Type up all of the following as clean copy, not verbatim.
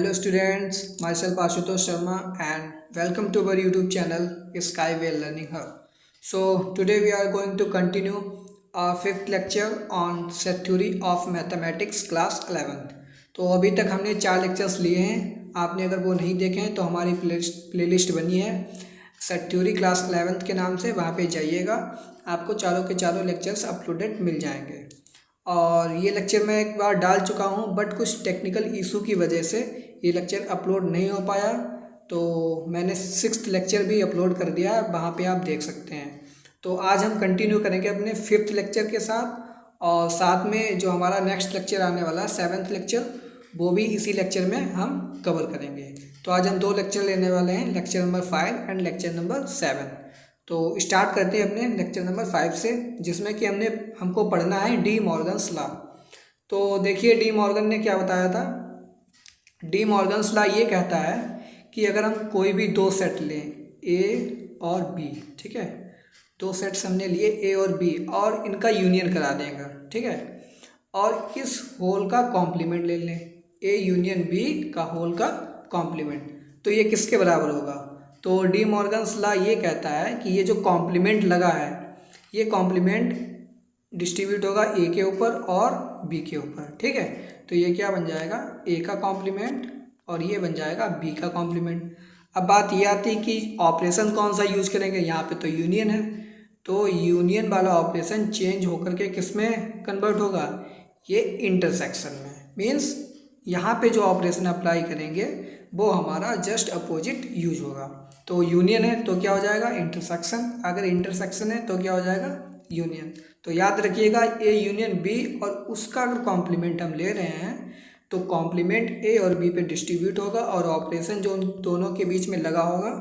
Hello students, myself Ashutosh Sharma and welcome to our YouTube channel Skyway Learning Hub. So today we are going to continue our fifth lecture on set theory of mathematics class 11th. तो अभी तक हमने 4 lectures लिए हैं। आपने अगर वो नहीं देखे हैं तो हमारी प्लेलिस्ट बनी है सेट थ्योरी क्लास 11th के नाम से, वहाँ पे जाइएगा, आपको चारों के चारों लेक्चर्स अपलोडेड मिल जाएंगे। और ये लेक्चर मैं एक बार डाल चुका हूँ, बट कुछ टेक्निकल इशू की वजह से ये लेक्चर अपलोड नहीं हो पाया, तो मैंने 6th लेक्चर भी अपलोड कर दिया है, वहाँ पे आप देख सकते हैं। तो आज हम कंटिन्यू करेंगे अपने 5th लेक्चर के साथ, और साथ में जो हमारा नेक्स्ट लेक्चर आने वाला है 7th लेक्चर, वो भी इसी लेक्चर में हम कवर करेंगे। तो आज हम 2 लेक्चर लेने वाले हैं, lecture number 5 and lecture number 7। तो स्टार्ट करते हैं अपने लेक्चर नंबर 5 से, जिसमें कि हमको पढ़ना है डी मॉर्गन्स लॉ। तो देखिए डी मॉर्गन ने क्या बताया था। डी मॉर्गन्स लॉ ये कहता है कि अगर हम कोई भी 2 सेट लें ए और बी, ठीक है, 2 सेट्स हमने लिए ए और बी और इनका यूनियन करा देंगे, ठीक है, और इस होल का कॉम्प्लीमेंट ले लें, ए यूनियन बी का होल का कॉम्प्लीमेंट, तो ये किसके बराबर होगा। तो डी मॉर्गन्स लॉ ये कहता है कि ये जो कॉम्प्लीमेंट लगा है, ये कॉम्प्लीमेंट डिस्ट्रीब्यूट होगा ए के ऊपर और बी के ऊपर, ठीक है। तो ये क्या बन जाएगा, ए का कॉम्प्लीमेंट और ये बन जाएगा बी का कॉम्प्लीमेंट। अब बात ये आती है कि ऑपरेशन कौन सा यूज करेंगे, यहाँ पे तो यूनियन है, तो यूनियन वाला ऑपरेशन चेंज होकर के किस में कन्वर्ट होगा, ये इंटरसेक्शन में। मीन्स यहाँ पे जो ऑपरेशन अप्लाई करेंगे वो हमारा जस्ट अपोजिट यूज होगा। तो यूनियन है तो क्या हो जाएगा, इंटरसेक्शन, अगर इंटरसेक्शन है तो क्या हो जाएगा, यूनियन। तो याद रखिएगा ए यूनियन बी, और उसका अगर कॉम्प्लीमेंट हम ले रहे हैं तो कॉम्प्लीमेंट ए और बी पे डिस्ट्रीब्यूट होगा और ऑपरेशन जो उन दोनों के बीच में लगा होगा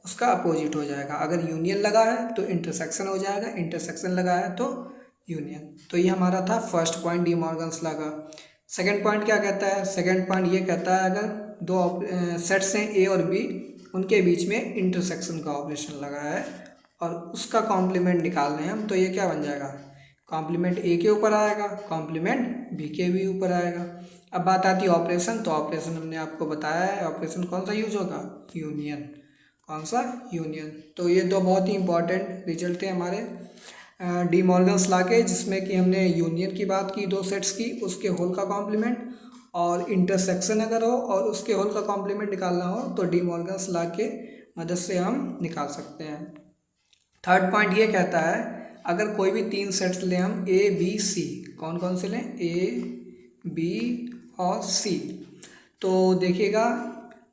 उसका अपोजिट हो जाएगा। अगर यूनियन लगा है तो इंटरसेक्शन हो जाएगा, इंटरसेक्शन लगा है तो यूनियन। तो ये हमारा था first point D Morgan's law का। सेकेंड पॉइंट क्या कहता है, सेकेंड पॉइंट ये कहता है अगर 2 सेट्स हैं ए और बी, उनके बीच में इंटरसेक्शन का ऑपरेशन लगा है और उसका कॉम्प्लीमेंट निकाल रहे हैं हम, तो ये क्या बन जाएगा, कॉम्प्लीमेंट ए के ऊपर आएगा, कॉम्प्लीमेंट बी के भी ऊपर आएगा। अब बात आती है ऑपरेशन, तो ऑपरेशन हमने आपको बताया है, ऑपरेशन कौन सा यूज होगा, यूनियन। कौन सा, यूनियन। तो ये 2 बहुत ही इंपॉर्टेंट रिजल्ट थे हमारे डी मॉर्गन्स लॉ के, जिसमें कि हमने यूनियन की बात की 2 सेट्स की, उसके होल का कॉम्प्लीमेंट, और इंटरसेक्शन अगर हो और उसके होल का कॉम्प्लीमेंट निकालना हो तो डी मॉर्गन्स लॉ के मदद से हम निकाल सकते हैं। थर्ड पॉइंट ये कहता है अगर कोई भी 3 सेट्स लें हम ए बी सी, कौन कौन से लें, ए बी और सी, तो देखिएगा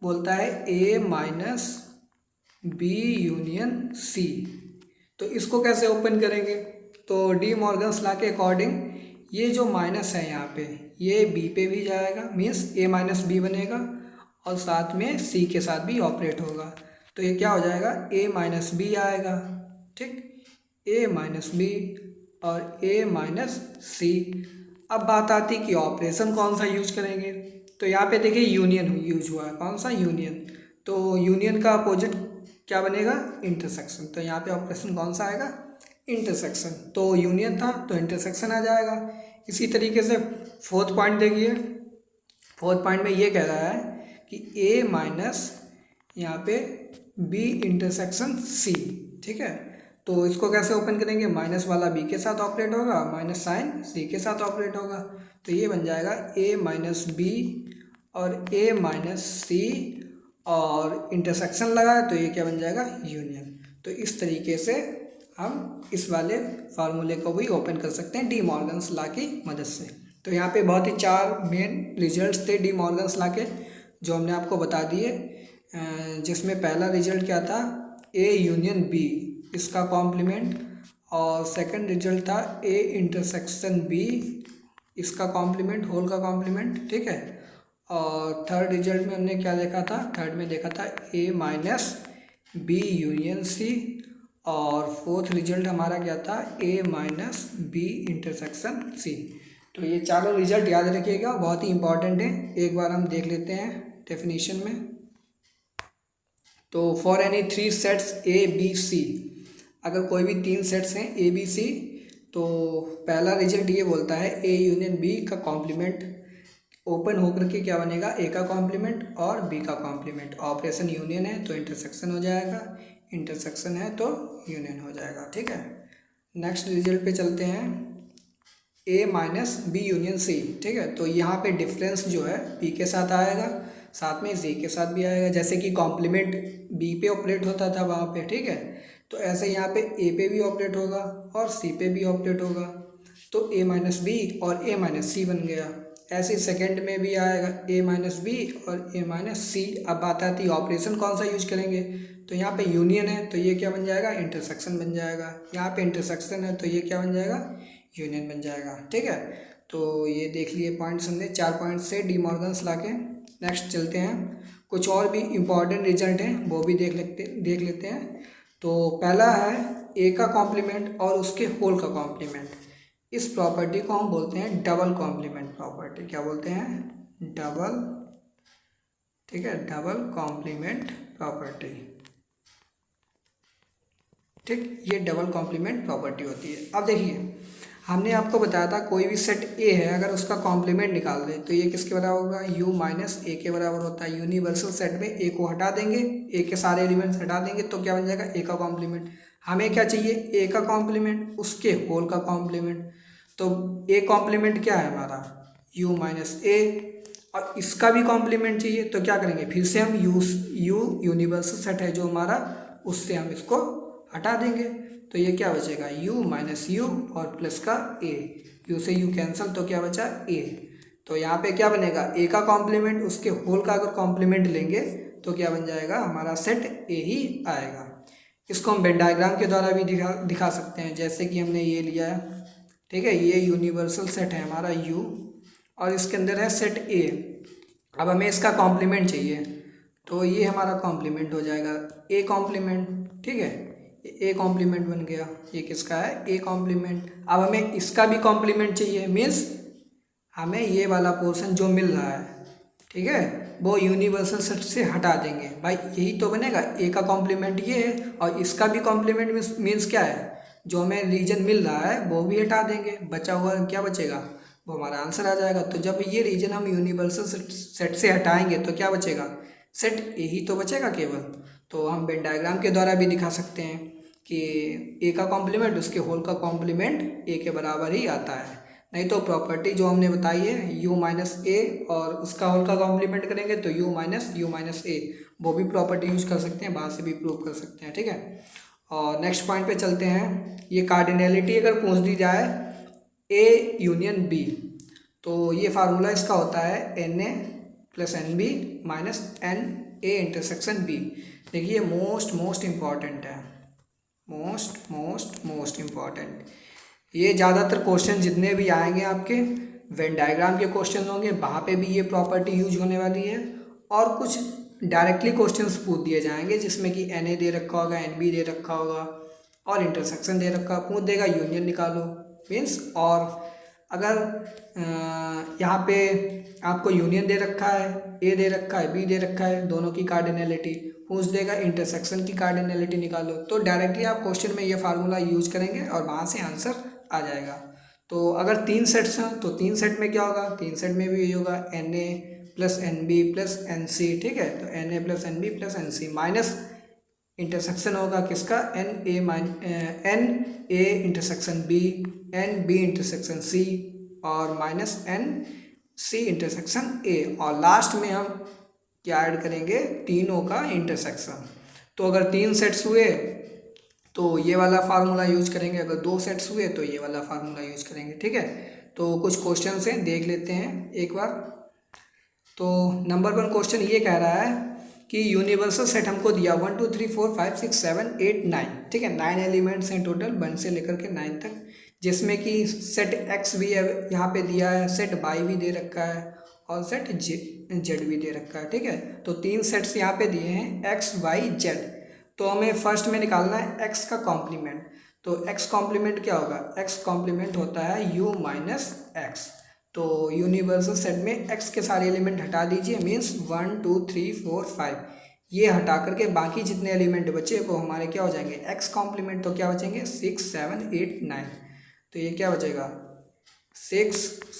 बोलता है ए माइनस बी यूनियन सी, तो इसको कैसे ओपन करेंगे। तो डी मॉर्गन्स लॉ के अकॉर्डिंग ये जो माइनस है यहाँ पे, ये बी पे भी जाएगा, मीन्स ए माइनस बी बनेगा और साथ में सी के साथ भी ऑपरेट होगा, तो ये क्या हो जाएगा, ए माइनस बी आएगा, ठीक, ए माइनस बी और ए माइनस सी। अब बात आती कि ऑपरेशन कौन सा यूज करेंगे, तो यहाँ पे देखिए यूनियन यूज हुआ है, कौन सा, यूनियन। तो यूनियन का अपोजिट क्या बनेगा, इंटरसेक्शन, तो यहाँ पे ऑपरेशन कौन सा आएगा, इंटरसेक्शन। तो यूनियन था तो इंटरसेक्शन आ जाएगा। इसी तरीके से फोर्थ पॉइंट देखिए, फोर्थ पॉइंट में ये कह रहा है कि ए माइनस यहाँ पे बी इंटरसेक्शन सी, ठीक है। तो इसको कैसे ओपन करेंगे, माइनस वाला बी के साथ ऑपरेट होगा, माइनस साइन सी के साथ ऑपरेट होगा, तो ये बन जाएगा ए माइनस बी और ए माइनस सी और इंटरसेक्शन लगा है तो ये क्या बन जाएगा, यूनियन। तो इस तरीके से हम इस वाले फार्मूले को भी ओपन कर सकते हैं डी मॉर्गन्स लॉ की मदद से। तो यहाँ पे बहुत ही 4 मेन रिजल्ट्स थे डी मॉर्गन्स लॉ के जो हमने आपको बता दिए, जिसमें पहला रिजल्ट क्या था, ए यूनियन बी, इसका कॉम्प्लीमेंट, और सेकंड रिजल्ट था ए इंटरसेक्शन बी, इसका कॉम्प्लीमेंट, होल का कॉम्प्लीमेंट, ठीक है। और थर्ड रिजल्ट में हमने क्या देखा था, थर्ड में देखा था ए माइनस बी यूनियन सी, और फोर्थ रिजल्ट हमारा क्या था, ए माइनस बी इंटरसेक्शन सी। तो ये चारों रिजल्ट याद रखिएगा, बहुत ही इंपॉर्टेंट है, एक बार हम देख लेते हैं डेफिनेशन में। तो for any 3 sets A B C, अगर कोई भी 3 सेट्स हैं ए बी सी, तो पहला रिजल्ट ये बोलता है ए यूनियन बी का कॉम्प्लीमेंट ओपन होकर के क्या बनेगा, ए का कॉम्प्लीमेंट और बी का कॉम्प्लीमेंट। ऑपरेशन यूनियन है तो इंटरसेक्शन हो जाएगा, इंटरसेक्शन है तो यूनियन हो जाएगा। ठीक है, नेक्स्ट रिजल्ट पे चलते हैं, ए माइनस बी यूनियन सी। ठीक है, तो यहाँ पे डिफरेंस जो है बी के साथ आएगा, साथ में सी के साथ भी आएगा। जैसे कि कॉम्प्लीमेंट बी पे ऑपरेट होता था वहाँ पे, ठीक है, तो ऐसे यहाँ पे ए पे भी ऑपरेट होगा और सी पे भी ऑपरेट होगा, तो ए माइनस बी और ए माइनस सी बन गया। ऐसे सेकंड में भी आएगा ए माइनस बी और ए माइनस सी। अब बात आती है ऑपरेशन कौन सा यूज करेंगे, तो यहाँ पे यूनियन है तो ये क्या बन जाएगा, इंटरसेक्शन बन जाएगा। यहाँ पे इंटरसेक्शन है तो ये क्या बन जाएगा, यूनियन बन जाएगा। ठीक है, तो ये देख लिए पॉइंट्स हमने 4 पॉइंट्स से डी मॉर्गन्स ला के। नेक्स्ट चलते हैं, कुछ और भी इम्पॉर्टेंट रिजल्ट हैं वो भी देख लेते हैं। तो पहला है ए का कॉम्प्लीमेंट और उसके होल का कॉम्प्लीमेंट। इस प्रॉपर्टी को हम बोलते हैं डबल कॉम्प्लीमेंट प्रॉपर्टी। क्या बोलते हैं, डबल, ठीक है, डबल कॉम्प्लीमेंट प्रॉपर्टी। ठीक, ये डबल कॉम्प्लीमेंट प्रॉपर्टी होती है। अब देखिए, हमने आपको बताया था कोई भी सेट ए है, अगर उसका कॉम्प्लीमेंट निकाल दें तो ये किसके बराबर होगा, यू माइनस ए के बराबर होता है। यूनिवर्सल सेट में ए को हटा देंगे, ए के सारे एलिमेंट्स हटा देंगे तो क्या बन जाएगा, ए का कॉम्प्लीमेंट। हमें क्या चाहिए, ए का कॉम्प्लीमेंट उसके होल का कॉम्प्लीमेंट। तो ए कॉम्प्लीमेंट क्या है हमारा, यू माइनस ए, और इसका भी कॉम्प्लीमेंट चाहिए तो क्या करेंगे, फिर से हम यू यूनिवर्सल सेट है जो हमारा, उससे हम इसको हटा देंगे तो ये क्या बचेगा, u माइनस यू और प्लस का a, u से u कैंसिल तो क्या बचा a। तो यहाँ पे क्या बनेगा, a का कॉम्प्लीमेंट उसके होल का अगर कॉम्प्लीमेंट लेंगे तो क्या बन जाएगा, हमारा सेट a ही आएगा। इसको हम वेन डायग्राम के द्वारा भी दिखा सकते हैं। जैसे कि हमने ये लिया है, ठीक है, ये यूनिवर्सल सेट है हमारा u और इसके अंदर है सेट a। अब हमें इसका कॉम्प्लीमेंट चाहिए तो ये हमारा कॉम्प्लीमेंट हो जाएगा a कॉम्प्लीमेंट। ठीक है, ए कॉम्प्लीमेंट बन गया, ये किसका है, ए कॉम्प्लीमेंट। अब हमें इसका भी कॉम्प्लीमेंट चाहिए, मीन्स हमें ये वाला पोर्शन जो मिल रहा है, ठीक है, वो यूनिवर्सल सेट से हटा देंगे। भाई यही तो बनेगा, ए का कॉम्प्लीमेंट ये है और इसका भी कॉम्प्लीमेंट मीन्स क्या है, जो हमें रीजन मिल रहा है वो भी हटा देंगे, बचा हुआ क्या बचेगा, वो हमारा आंसर आ जाएगा। तो जब ये रीजन हम यूनिवर्सल सेट से हटाएंगे तो क्या बचेगा, सेट ए ही तो बचेगा केवल। तो हम वेन डायग्राम के द्वारा भी दिखा सकते हैं कि ए का कॉम्प्लीमेंट उसके होल का कॉम्प्लीमेंट ए के बराबर ही आता है। नहीं तो प्रॉपर्टी जो हमने बताई है यू माइनस ए और उसका होल का कॉम्प्लीमेंट करेंगे तो यू माइनस ए, वो भी प्रॉपर्टी यूज कर सकते हैं, बाहर से भी प्रूव कर सकते हैं। ठीक है, और नेक्स्ट पॉइंट पे चलते हैं। ये कार्डिनैलिटी अगर पूछ दी जाए ए यूनियन बी, तो ये फार्मूला इसका होता है N A plus N B minus N A intersection B. देखिए मोस्ट इम्पॉर्टेंट है, मोस्ट इम्पॉर्टेंट। ये ज़्यादातर क्वेश्चन जितने भी आएंगे आपके वेन डायग्राम के क्वेश्चन होंगे, वहाँ पे भी ये प्रॉपर्टी यूज होने वाली है। और कुछ डायरेक्टली क्वेश्चंस पूछ दिए जाएंगे जिसमें कि एन ए दे रखा होगा, एन बी दे रखा होगा और इंटरसेक्शन दे रखा, पूछ देगा यूनियन निकालो मीन्स। और अगर यहाँ पे आपको यूनियन दे रखा है, ए दे रखा है, बी दे रखा है, दोनों की कार्डिनैलिटी पूछ देगा, इंटरसेक्शन की कार्डिनैलिटी निकालो, तो डायरेक्टली आप क्वेश्चन में ये फार्मूला यूज करेंगे और वहाँ से आंसर आ जाएगा। तो अगर 3 सेट्स हैं तो 3 सेट में क्या होगा, 3 सेट में भी यही होगा N A plus N B plus N C. ठीक है, तो N A plus N B plus N C minus intersection होगा किसका, N A intersection B, N B intersection C और minus N C intersection A, और last में हम क्या ऐड करेंगे, तीनों का इंटरसेक्शन। तो अगर 3 सेट्स हुए तो ये वाला फार्मूला यूज करेंगे, अगर 2 सेट्स हुए तो ये वाला फार्मूला यूज करेंगे। ठीक है, तो कुछ क्वेश्चन हैं देख लेते हैं एक बार। तो नंबर 1 क्वेश्चन ये कह रहा है कि यूनिवर्सल सेट हमको दिया 1 2 3 4 5 6 7 8 9। ठीक है, 9 एलिमेंट्स हैं टोटल 1 से लेकर के 9 तक, जिसमें कि सेट एक्स भी है यहाँ पे दिया है, सेट वाई भी दे रखा है और सेट जेड भी दे रखा है। ठीक है, तो 3 सेट्स यहाँ पे दिए हैं एक्स वाई जेड। तो हमें फर्स्ट में निकालना है एक्स का कॉम्प्लीमेंट। तो एक्स कॉम्प्लीमेंट क्या होगा, एक्स कॉम्प्लीमेंट होता है यू माइनस एक्स। तो यूनिवर्सल सेट में एक्स के सारे एलिमेंट हटा दीजिए, मीन्स 1 2 3 4 5, ये हटा करके बाकी जितने एलिमेंट बचे वो हमारे क्या हो जाएंगे, एक्स कॉम्प्लीमेंट। तो क्या बचेंगे 6 7 8 9, तो ये क्या बचेगा 6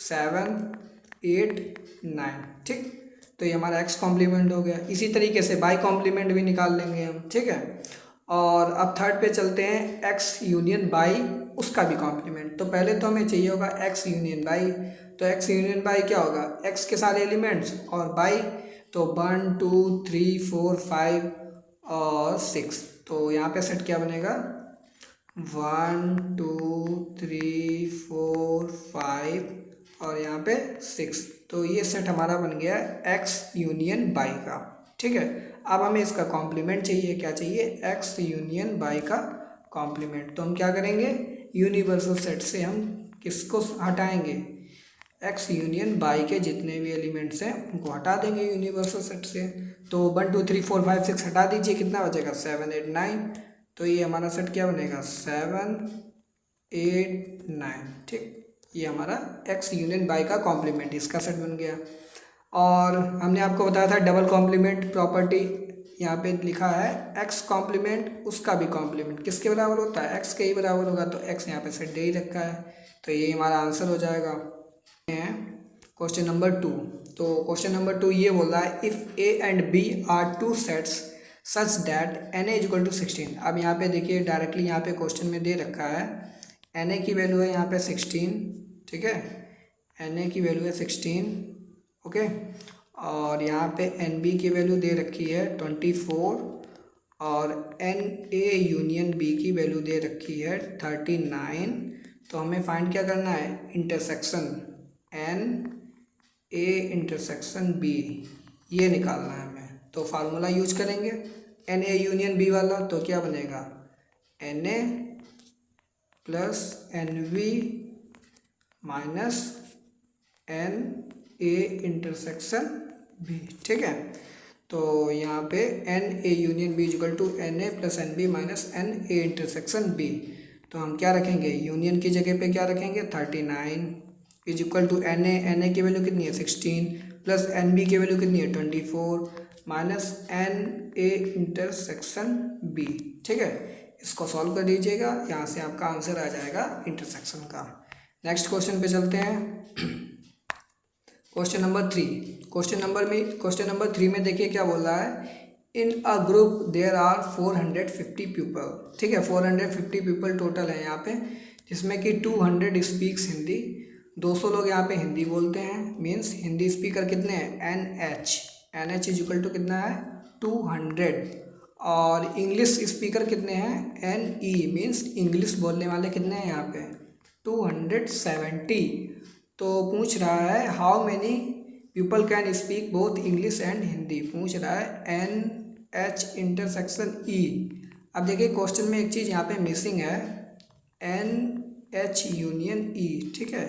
7 8 9, ठीक। तो ये हमारा x कॉम्प्लीमेंट हो गया। इसी तरीके से y कॉम्प्लीमेंट भी निकाल लेंगे हम, ठीक है। और अब थर्ड पे चलते हैं, x यूनियन y उसका भी कॉम्प्लीमेंट। तो पहले तो हमें चाहिए होगा x यूनियन y। तो x यूनियन y क्या होगा, x के सारे एलिमेंट्स और y, तो 1 2 3 4 5 और 6। तो यहाँ पे सेट क्या बनेगा, 1 2 3 4 5 और यहाँ पे 6। तो ये सेट हमारा बन गया x यूनियन y का, ठीक है। अब हमें इसका कॉम्प्लीमेंट चाहिए, क्या चाहिए, x यूनियन y का कॉम्प्लीमेंट। तो हम क्या करेंगे, यूनिवर्सल सेट से हम किसको हटाएंगे, x यूनियन y के जितने भी एलिमेंट्स हैं उनको हटा देंगे यूनिवर्सल सेट से। तो 1 2 3 4 5 6 हटा दीजिए, कितना बचेगा, 7 8 9। तो ये हमारा सेट क्या बनेगा, 7 8 9, ठीक। ये हमारा x यूनियन y का कॉम्प्लीमेंट, इसका सेट बन गया। और हमने आपको बताया था डबल कॉम्प्लीमेंट प्रॉपर्टी, यहाँ पे लिखा है x कॉम्प्लीमेंट उसका भी कॉम्प्लीमेंट किसके बराबर होता है, x के ही बराबर होगा। तो x यहाँ पे सेट दे ही रखा है, तो ये हमारा आंसर हो जाएगा। Question number 2। तो क्वेश्चन नंबर 2 ये बोल रहा है, if a and b are two sets such that na equal to 16। अब यहाँ पे देखिए डायरेक्टली यहाँ पे क्वेश्चन में दे रखा है na की वैल्यू है यहाँ पे 16, ठीक है। na की वैल्यू है 16, ओके। और यहाँ पे nb की वैल्यू दे रखी है 24 और na यूनियन b की वैल्यू दे रखी है 39। तो हमें फाइंड क्या करना है, इंटरसेक्शन na इंटरसेक्शन b, ये निकालना है हमें। तो फार्मूला यूज करेंगे na यूनियन b वाला। तो क्या बनेगा, na plus nb minus na intersection b, ठीक है। तो यहाँ पे na union b equal to na plus nb minus na intersection b। तो हम क्या रखेंगे, यूनियन की जगह पे क्या रखेंगे, 39 इज इक्वल टू na की वैल्यू कितनी है 16 प्लस nb की वैल्यू कितनी है 24 माइनस na इंटरसेक्शन b, ठीक है। इसको सॉल्व कर दीजिएगा, यहाँ से आपका आंसर आ जाएगा इंटरसेक्शन का। नेक्स्ट क्वेश्चन पे चलते हैं, क्वेश्चन नंबर 3। क्वेश्चन नंबर 3 में देखिए क्या बोल रहा है, in a group there are 450 people, ठीक है। 450 पीपल टोटल है यहाँ पे, जिसमें कि 200 स्पीक्स हिंदी, 200 लोग यहाँ पे हिंदी बोलते हैं। मीन्स हिंदी स्पीकर कितने हैं, NH इज इक्वल टू कितना है 200। और इंग्लिश स्पीकर कितने हैं, NE मीन्स इंग्लिश बोलने वाले कितने हैं यहाँ पे 270। तो पूछ रहा है how many people can speak both English and Hindi, पूछ रहा है NH इंटरसेक्शन E। अब देखिए क्वेश्चन में एक चीज़ यहाँ पे मिसिंग है, NH यूनियन E, ठीक है।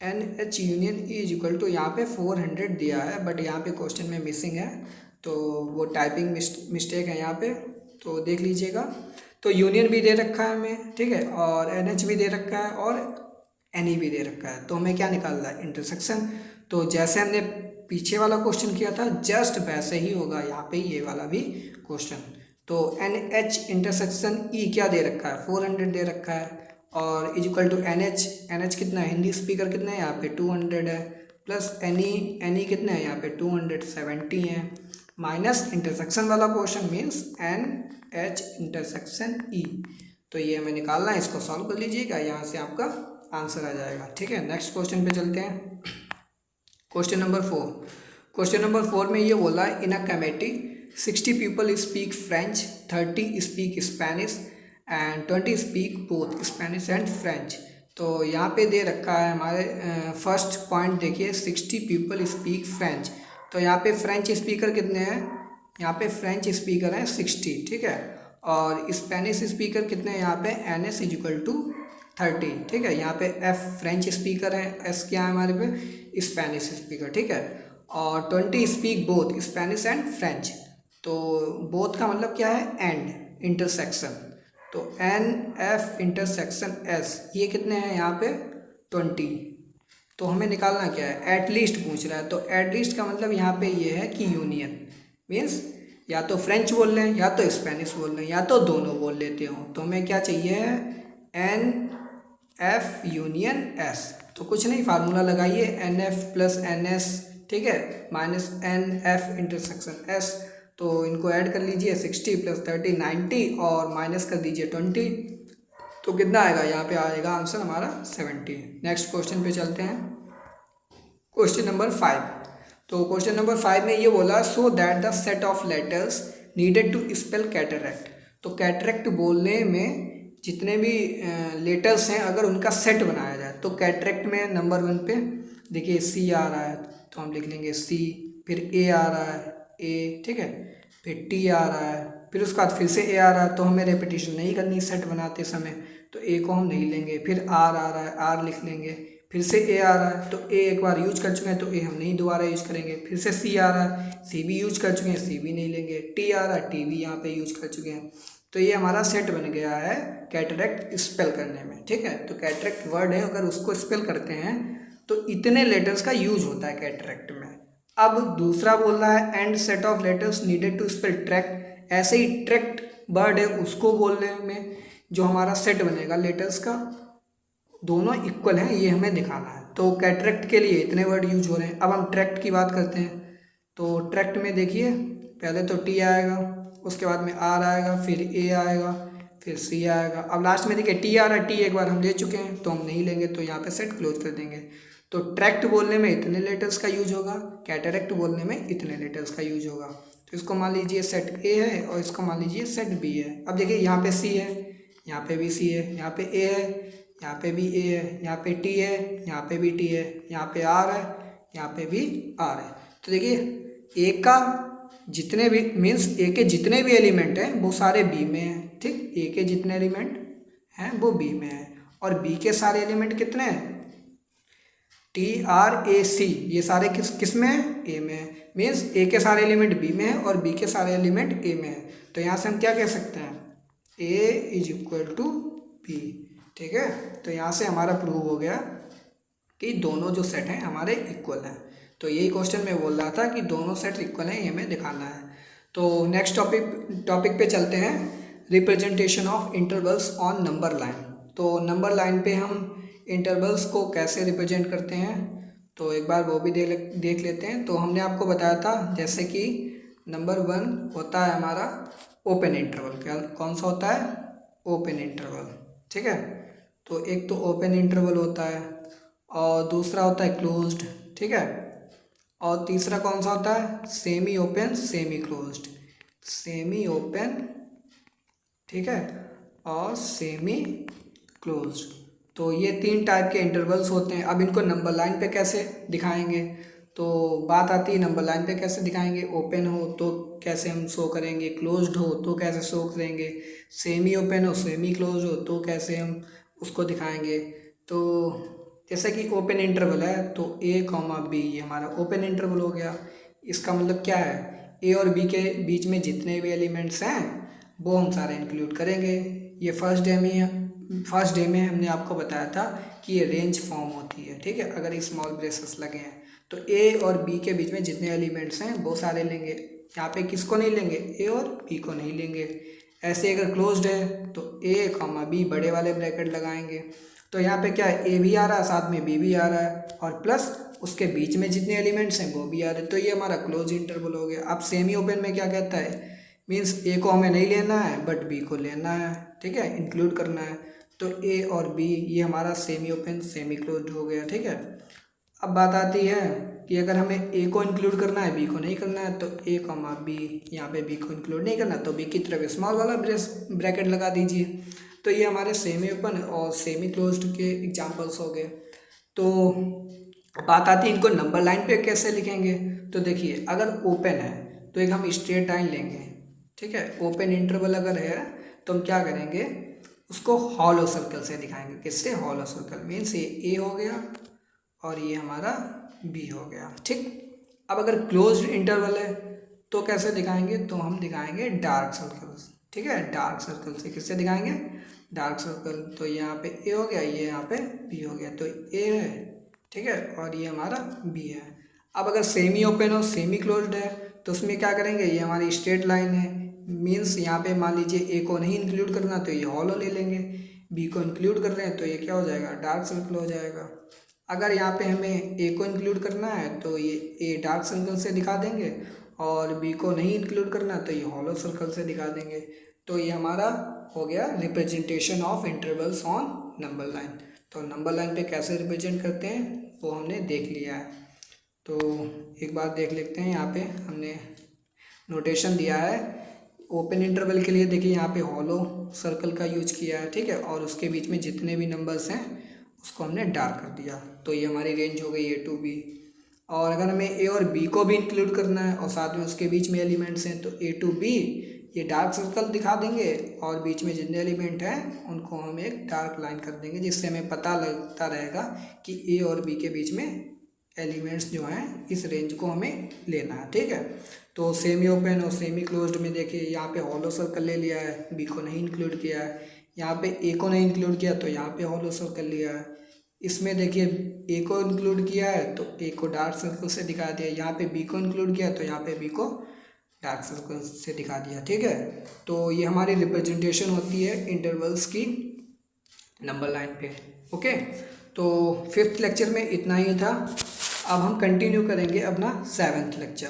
NH union E is equal to यहाँ पे 400 दिया है, बट यहाँ पे क्वेश्चन में मिसिंग है, तो वो टाइपिंग मिस्टेक है यहाँ पे, तो देख लीजिएगा। तो यूनियन भी दे रखा है हमें, ठीक है, और NH भी दे रखा है और NE भी दे रखा है। तो हमें क्या निकालना है, इंटरसेक्शन। तो जैसे हमने पीछे वाला क्वेश्चन किया था जस्ट वैसे ही होगा यहाँ पे ये वाला भी क्वेश्चन। तो NH इंटरसेक्शन E क्या दे रखा है, 400 दे रखा है, और इज इक्वल टू NH कितना है, हिंदी स्पीकर कितना है यहाँ पे 200 है, प्लस NE कितना है यहाँ पे 270 है, माइनस इंटरसेक्शन वाला question means NH intersection E। तो ये हमें निकालना है, इसको सॉल्व कर लीजिएगा, यहाँ से आपका आंसर आ जाएगा, ठीक है। नेक्स्ट क्वेश्चन पे चलते हैं, क्वेश्चन नंबर 4। क्वेश्चन नंबर 4 में ये बोला है, in a committee 60 people speak French, 30 speak Spanish and 20 speak both Spanish and French. तो यहाँ पे दे रखा है हमारे फर्स्ट पॉइंट देखिए, 60 पीपल स्पीक फ्रेंच। तो यहाँ पे फ्रेंच स्पीकर कितने हैं, यहाँ पे फ्रेंच स्पीकर हैं 60, ठीक है। और स्पेनिश स्पीकर कितने हैं यहाँ पे, NS इज इक्वल टू 30, ठीक है। यहाँ पे F फ्रेंच स्पीकर है, S क्या है हमारे पे, स्पेनिश स्पीकर, ठीक है। और 20 speak both Spanish and French. तो बोथ का मतलब क्या है, एंड इंटरसेक्शन। तो NF इंटरसेक्शन S ये कितने हैं यहाँ पे 20। तो हमें निकालना क्या है, एटलीस्ट पूछ रहा है। तो एटलीस्ट का मतलब यहाँ पे ये है कि यूनियन मीन्स या तो फ्रेंच बोल रहे हैं या तो स्पेनिश बोल रहे हैं या तो दोनों बोल लेते हो। तो हमें क्या चाहिए है, NF यूनियन S। तो कुछ नहीं, फार्मूला लगाइए NF प्लस NS, ठीक है, माइनस NF इंटरसेक्शन S। तो इनको ऐड कर लीजिए, 60 प्लस 30 90 और माइनस कर दीजिए 20, तो कितना आएगा, यहाँ पे आएगा आंसर हमारा 70। नेक्स्ट क्वेश्चन पे चलते हैं, क्वेश्चन नंबर 5। तो क्वेश्चन नंबर 5 में ये बोला, so that the set of letters needed to spell cataract. तो कैटरैक्ट बोलने में जितने भी लेटर्स हैं अगर उनका सेट बनाया जाए, तो कैटरैक्ट में नंबर 1 पे देखिए C आ रहा है, तो हम लिख लेंगे C, फिर A आ रहा है A, ठीक है, फिर T आ रहा है, फिर उसके बाद फिर से A आ रहा है, तो हमें रेपिटेशन नहीं करनी सेट बनाते समय, तो A को हम नहीं लेंगे। फिर R आ रहा है, R लिख लेंगे, फिर से A आ रहा है, तो A एक बार यूज कर चुके हैं तो A हम नहीं दोबारा यूज करेंगे। फिर से C आ रहा है, C भी यूज कर चुके हैं, C भी नहीं लेंगे। T आ रहा है, T भी यहाँ पे यूज कर चुके हैं। तो ये हमारा सेट बन गया है कैटरैक्ट स्पेल करने में, ठीक है। तो कैटरैक्ट वर्ड है, अगर उसको स्पेल करते हैं तो इतने लेटर्स का यूज होता है कैटरैक्ट में। अब दूसरा बोल रहा है and set of letters needed to spell tract. ऐसे ही ट्रैक्ट वर्ड है, उसको बोलने में जो हमारा सेट बनेगा लेटर्स का, दोनों इक्वल हैं, ये हमें दिखाना है। तो कैटरैक्ट के लिए इतने वर्ड यूज हो रहे हैं। अब हम ट्रैक्ट की बात करते हैं, तो ट्रैक्ट में देखिए पहले तो T आएगा, उसके बाद में R आएगा, फिर A आएगा, फिर C आएगा। अब लास्ट में देखिए T आ रहा है, T एक बार हम ले चुके हैं तो हम नहीं लेंगे, तो यहाँ पे सेट क्लोज कर देंगे। तो ट्रैक्ट बोलने में इतने लेटर्स का यूज होगा, कैटरैक्ट बोलने में इतने लेटर्स का यूज होगा। तो इसको मान लीजिए सेट A है और इसको मान लीजिए सेट B है। अब देखिए यहाँ पे C है, यहाँ पे भी C है, यहाँ पे A है, यहाँ पे भी A है, यहाँ पे T है, यहाँ पे भी T है, यहाँ पे R है, यहाँ पे भी R है। तो देखिए A का जितने भी मीन्स A के जितने भी एलिमेंट हैं वो सारे B में हैं, ठीक। A के जितने एलिमेंट हैं वो B में हैं, और B के सारे एलिमेंट कितने हैं, T R A C, ये सारे किस में है, A में है। मीन्स A के सारे एलिमेंट B में है और B के सारे एलिमेंट A में है। तो यहाँ से हम क्या कह सकते हैं, A is equal to B, ठीक है। तो यहाँ से हमारा प्रूव हो गया कि दोनों जो सेट हैं हमारे इक्वल हैं। तो यही क्वेश्चन में बोल रहा था कि दोनों सेट इक्वल हैं, ये हमें दिखाना है। तो नेक्स्ट टॉपिक पे चलते हैं, representation of intervals on number line. तो नंबर लाइन पे हम इंटरवल्स को कैसे रिप्रेजेंट करते हैं, तो एक बार वो भी देख लेते हैं। तो हमने आपको बताया था जैसे कि नंबर 1 होता है हमारा ओपन इंटरवल। क्या कौन सा होता है, ओपन इंटरवल, ठीक है। तो एक तो ओपन इंटरवल होता है और दूसरा होता है क्लोज्ड, ठीक है। और तीसरा कौन सा होता है, semi open semi closed, semi open, ठीक है, और सेमी क्लोज्ड। तो ये 3 टाइप के इंटरवल्स होते हैं। अब इनको नंबर लाइन पे कैसे दिखाएंगे, तो बात आती है नंबर लाइन पे कैसे दिखाएंगे। ओपन हो तो कैसे हम शो करेंगे, क्लोज्ड हो तो कैसे शो करेंगे, सेमी ओपन हो सेमी क्लोज हो तो कैसे हम उसको दिखाएंगे। तो जैसे कि ओपन इंटरवल है तो A, B ये हमारा ओपन इंटरवल हो गया। इसका मतलब क्या है, A और B के बीच में जितने भी एलिमेंट्स हैं वो हम सारे इंक्लूड करेंगे। ये फर्स्ट डे में हमने आपको बताया था कि ये रेंज फॉर्म होती है, ठीक है, अगर स्मॉल ब्रेसेस लगे हैं। तो A और B के बीच में जितने एलिमेंट्स हैं वो सारे लेंगे। यहाँ पे किसको नहीं लेंगे, A और B को नहीं लेंगे। ऐसे अगर क्लोज्ड है तो A, B बड़े वाले ब्रैकेट लगाएंगे। तो यहाँ पे क्या है, A भी आ रहा है, साथ में B भी आ रहा है, और प्लस उसके बीच में जितने एलिमेंट्स हैं वो भी आ रहे हैं। तो ये हमारा क्लोज इंटरवल हो गया। अब सेमी ओपन में क्या कहता है, मीन्स A को हमें नहीं लेना है बट B को लेना है, ठीक है, इंक्लूड करना है। तो A और B ये हमारा सेमी ओपन सेमी क्लोज्ड हो गया, ठीक है। अब बात आती है कि अगर हमें A को इंक्लूड करना है B को नहीं करना है, तो A, B, यहाँ पे B को इंक्लूड नहीं करना तो B की तरफ स्मॉल वाला ब्रैकेट लगा दीजिए। तो ये हमारे सेमी ओपन और सेमी क्लोज्ड के एग्जांपल्स हो गए। तो बात आती है इनको नंबर लाइन पे कैसे लिखेंगे। तो देखिए अगर ओपन है तो एक हम स्ट्रेट लाइन लेंगे, ठीक है। ओपन इंटरवल अगर है तो हम क्या करेंगे, उसको हॉलो सर्कल से दिखाएंगे। किससे, हॉलो सर्कल। मीन्स ये A हो गया और ये हमारा B हो गया, ठीक। अब अगर क्लोज्ड इंटरवल है तो कैसे दिखाएंगे, तो हम दिखाएंगे डार्क सर्कल्स, ठीक है। डार्क सर्कल से किससे दिखाएंगे, डार्क सर्कल। तो यहाँ पे A हो गया, ये यहाँ पे B हो गया। तो A है, ठीक है, और ये हमारा B है। अब अगर सेमी ओपन और सेमी क्लोज्ड है तो उसमें क्या करेंगे, ये हमारी स्ट्रेट लाइन है। मीन्स यहाँ पे मान लीजिए A को नहीं इंक्लूड करना तो ये हॉलो ले लेंगे, B को इंक्लूड कर रहे हैं तो ये क्या हो जाएगा, डार्क सर्कल हो जाएगा। अगर यहाँ पे हमें ए को इंक्लूड करना है तो ये ए डार्क सर्कल से दिखा देंगे, और बी को नहीं इंक्लूड करना तो ये हॉलो सर्कल से दिखा देंगे। तो ये हमारा हो गया representation of intervals on number line. तो नंबर लाइन पे कैसे रिप्रेजेंट करते हैं वो हमने देख लिया है। तो एक बार देख लेते हैं, यहाँ पे हमने नोटेशन दिया है ओपन इंटरवल के लिए। देखिए यहाँ पे हॉलो सर्कल का यूज किया है, ठीक है, और उसके बीच में जितने भी नंबर्स हैं उसको हमने डार्क कर दिया। तो ये हमारी रेंज हो गई ए टू बी। और अगर हमें ए और बी को भी इंक्लूड करना है और साथ में उसके बीच में एलिमेंट्स हैं तो ए टू बी ये डार्क सर्कल दिखा देंगे, और बीच में जितने एलिमेंट हैं उनको हम एक डार्क लाइन कर देंगे, जिससे हमें पता लगता रहेगा कि ए और बी के बीच में एलिमेंट्स जो हैं इस रेंज को हमें लेना है, ठीक है। तो सेमी ओपन और सेमी क्लोज्ड में देखिए यहाँ पे हॉलो सर्कल ले लिया है, बी को नहीं इंक्लूड किया है। यहाँ पे ए को नहीं इंक्लूड किया तो यहाँ पे हॉलो सर्कल लिया है। इसमें देखिए ए को इंक्लूड किया है तो ए को डार्क सर्कल से दिखा दिया, यहाँ पे बी को इंक्लूड किया तो यहाँ पे बी को डार्क सर्कल से दिखा दिया, ठीक है। तो ये हमारी रिप्रेजेंटेशन होती है इंटरवल्स की नंबर लाइन पे। ओके, तो 5th लेक्चर में इतना ही था। अब हम कंटिन्यू करेंगे अपना 7th लेक्चर।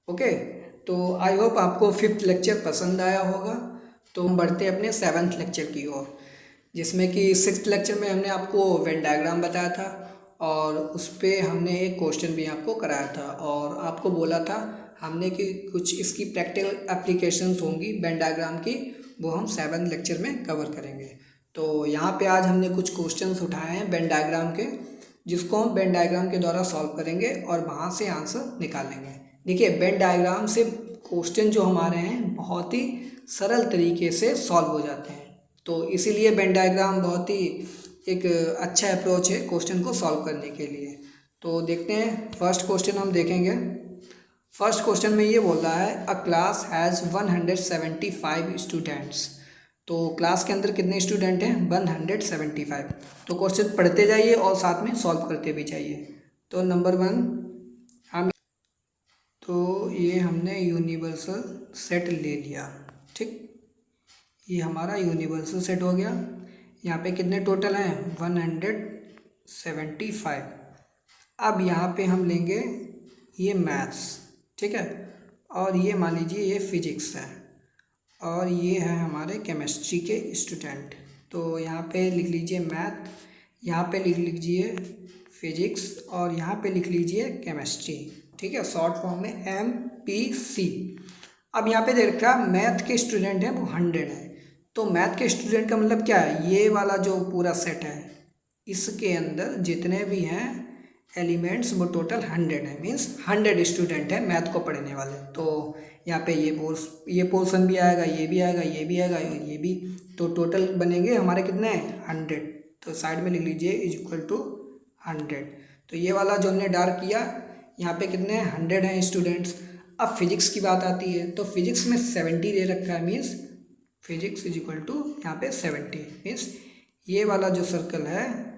ओके, तो आई होप आपको 5th लेक्चर पसंद आया होगा। तो हम बढ़ते हैं अपने 7th लेक्चर की ओर, जिसमें कि 6th लेक्चर में हमने आपको वेन डायग्राम बताया था, और उस पर हमने एक क्वेश्चन भी आपको कराया था, और आपको बोला था हमने कि कुछ इसकी प्रैक्टिकल एप्लीकेशंस होंगी वेन डायग्राम की, वो हम 7th लेक्चर में कवर करेंगे। तो यहाँ पे आज हमने कुछ क्वेश्चंस उठाए हैं वेन डायग्राम के, जिसको हम वेन डायग्राम के द्वारा सॉल्व करेंगे और वहाँ से आंसर निकालेंगे। देखिए वेन डायग्राम से क्वेश्चन जो हमारे हैं बहुत ही सरल तरीके से सॉल्व हो जाते हैं, तो इसीलिए वेन डायग्राम बहुत ही एक अच्छा अप्रोच है क्वेश्चन को सॉल्व करने के लिए। तो देखते हैं फर्स्ट क्वेश्चन हम देखेंगे। फर्स्ट क्वेश्चन में ये बोल रहा है अ क्लास हैज़ 175 स्टूडेंट्स। तो क्लास के अंदर कितने स्टूडेंट हैं? 175। तो क्वेश्चन पढ़ते जाइए और साथ में सॉल्व करते भी जाइए। तो नंबर 1 हम, तो ये हमने यूनिवर्सल सेट ले लिया, ठीक, ये हमारा यूनिवर्सल सेट हो गया। यहाँ पे कितने टोटल हैं? 175। अब यहाँ पे हम लेंगे ये मैथ्स, ठीक है, और ये मान लीजिए ये फिजिक्स है, और ये है हमारे केमिस्ट्री के स्टूडेंट। तो यहाँ पे लिख लीजिए मैथ, यहाँ पे लिख लीजिए फिजिक्स, और यहाँ पे लिख लीजिए केमिस्ट्री, ठीक है, शॉर्ट फॉर्म में MPC। अब यहाँ पे देख रखा मैथ के स्टूडेंट हैं वो 100 है। तो मैथ के स्टूडेंट का मतलब क्या है? ये वाला जो पूरा सेट है इसके अंदर जितने भी हैं एलिमेंट्स वो टोटल 100 है, मीन्स 100 स्टूडेंट हैं मैथ को पढ़ने वाले। तो यहाँ पे ये पोर्शन भी आएगा, ये भी आएगा, ये भी आएगा, ये भी, तो टोटल बनेंगे हमारे कितने हैं? 100। तो साइड में लिख लीजिए इज इक्वल टू 100। तो ये वाला जो हमने डार्क किया यहाँ पे कितने हैं? 100 हैं स्टूडेंट्स। अब फिजिक्स की बात आती है, तो फिजिक्स में 70 दे रखा है, means physics is equal to यहाँ पे 70, मीन्स ये वाला जो सर्कल है